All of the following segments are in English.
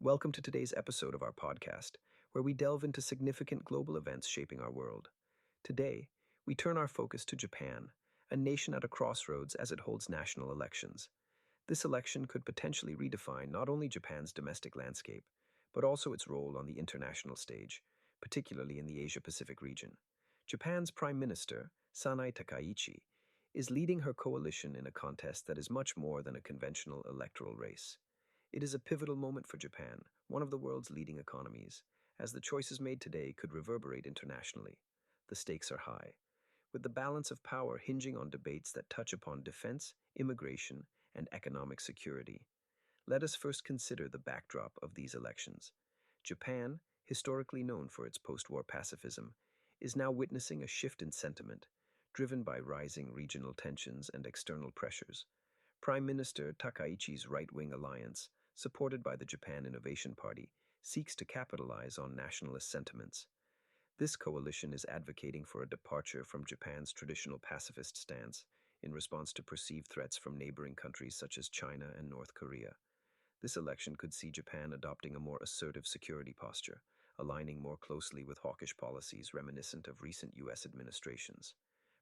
Welcome to today's episode of our podcast, where we delve into significant global events shaping our world. Today, we turn our focus to Japan, a nation at a crossroads as it holds national elections. This election could potentially redefine not only Japan's domestic landscape, but also its role on the international stage, particularly in the Asia-Pacific region. Japan's Prime Minister, Sanae Takaichi, is leading her coalition in a contest that is much more than a conventional electoral race. It is a pivotal moment for Japan, one of the world's leading economies, as the choices made today could reverberate internationally. The stakes are high, with the balance of power hinging on debates that touch upon defense, immigration, and economic security. Let us first consider the backdrop of these elections. Japan, historically known for its post-war pacifism, is now witnessing a shift in sentiment, driven by rising regional tensions and external pressures. Prime Minister Takaichi's right-wing alliance, supported by the Japan Innovation Party, seeks to capitalize on nationalist sentiments. This coalition is advocating for a departure from Japan's traditional pacifist stance in response to perceived threats from neighboring countries such as China and North Korea. This election could see Japan adopting a more assertive security posture, aligning more closely with hawkish policies reminiscent of recent U.S. administrations.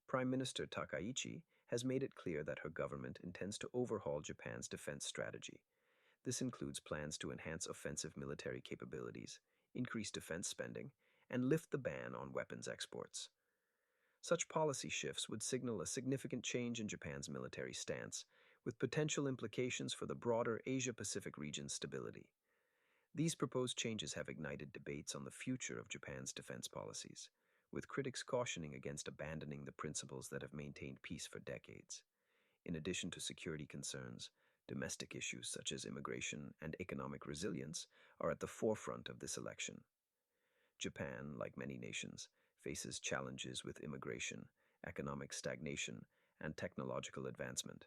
Prime Minister Takaichi has made it clear that her government intends to overhaul Japan's defense strategy. This includes plans to enhance offensive military capabilities, increase defense spending, and lift the ban on weapons exports. Such policy shifts would signal a significant change in Japan's military stance, with potential implications for the broader Asia-Pacific region's stability. These proposed changes have ignited debates on the future of Japan's defense policies, with critics cautioning against abandoning the principles that have maintained peace for decades. In addition to security concerns, domestic issues such as immigration and economic resilience are at the forefront of this election. Japan, like many nations, faces challenges with immigration, economic stagnation, and technological advancement.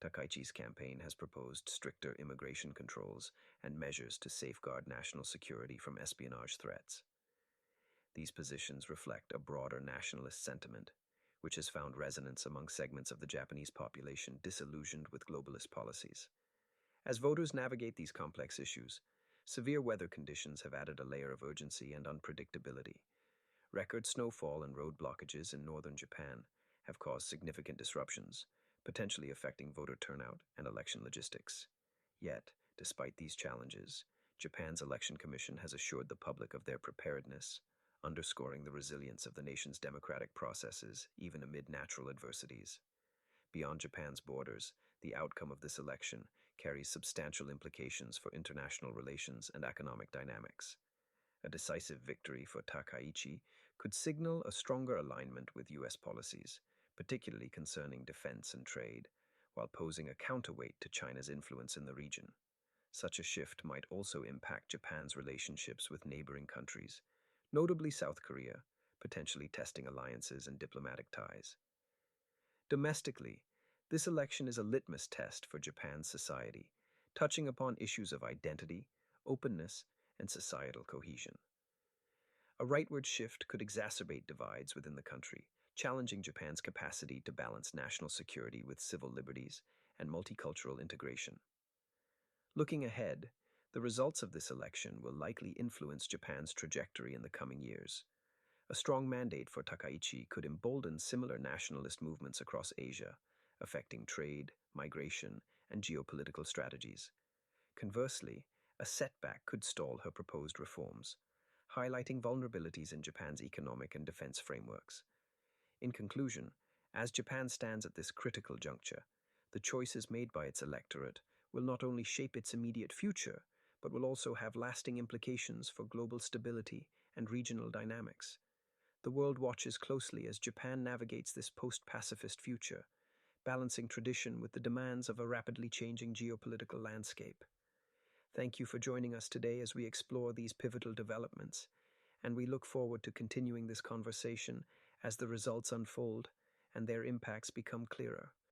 Takaichi's campaign has proposed stricter immigration controls and measures to safeguard national security from espionage threats. These positions reflect a broader nationalist sentiment, which has found resonance among segments of the Japanese population disillusioned with globalist policies. As voters navigate these complex issues, severe weather conditions have added a layer of urgency and unpredictability. Record snowfall and road blockages in northern Japan have caused significant disruptions, potentially affecting voter turnout and election logistics. Yet, despite these challenges, Japan's election commission has assured the public of their preparedness, underscoring the resilience of the nation's democratic processes even amid natural adversities. Beyond Japan's borders, the outcome of this election carries substantial implications for international relations and economic dynamics. A decisive victory for Takaichi could signal a stronger alignment with U.S. policies, particularly concerning defense and trade, while posing a counterweight to China's influence in the region. Such a shift might also impact Japan's relationships with neighboring countries, notably South Korea, potentially testing alliances and diplomatic ties. Domestically, this election is a litmus test for Japan's society, touching upon issues of identity, openness, and societal cohesion. A rightward shift could exacerbate divides within the country, challenging Japan's capacity to balance national security with civil liberties and multicultural integration. Looking ahead, the results of this election will likely influence Japan's trajectory in the coming years. A strong mandate for Takaichi could embolden similar nationalist movements across Asia, affecting trade, migration, and geopolitical strategies. Conversely, a setback could stall her proposed reforms, highlighting vulnerabilities in Japan's economic and defense frameworks. In conclusion, as Japan stands at this critical juncture, the choices made by its electorate will not only shape its immediate future, but will also have lasting implications for global stability and regional dynamics. The world watches closely as Japan navigates this post-pacifist future, balancing tradition with the demands of a rapidly changing geopolitical landscape. Thank you for joining us today as we explore these pivotal developments, and we look forward to continuing this conversation as the results unfold and their impacts become clearer.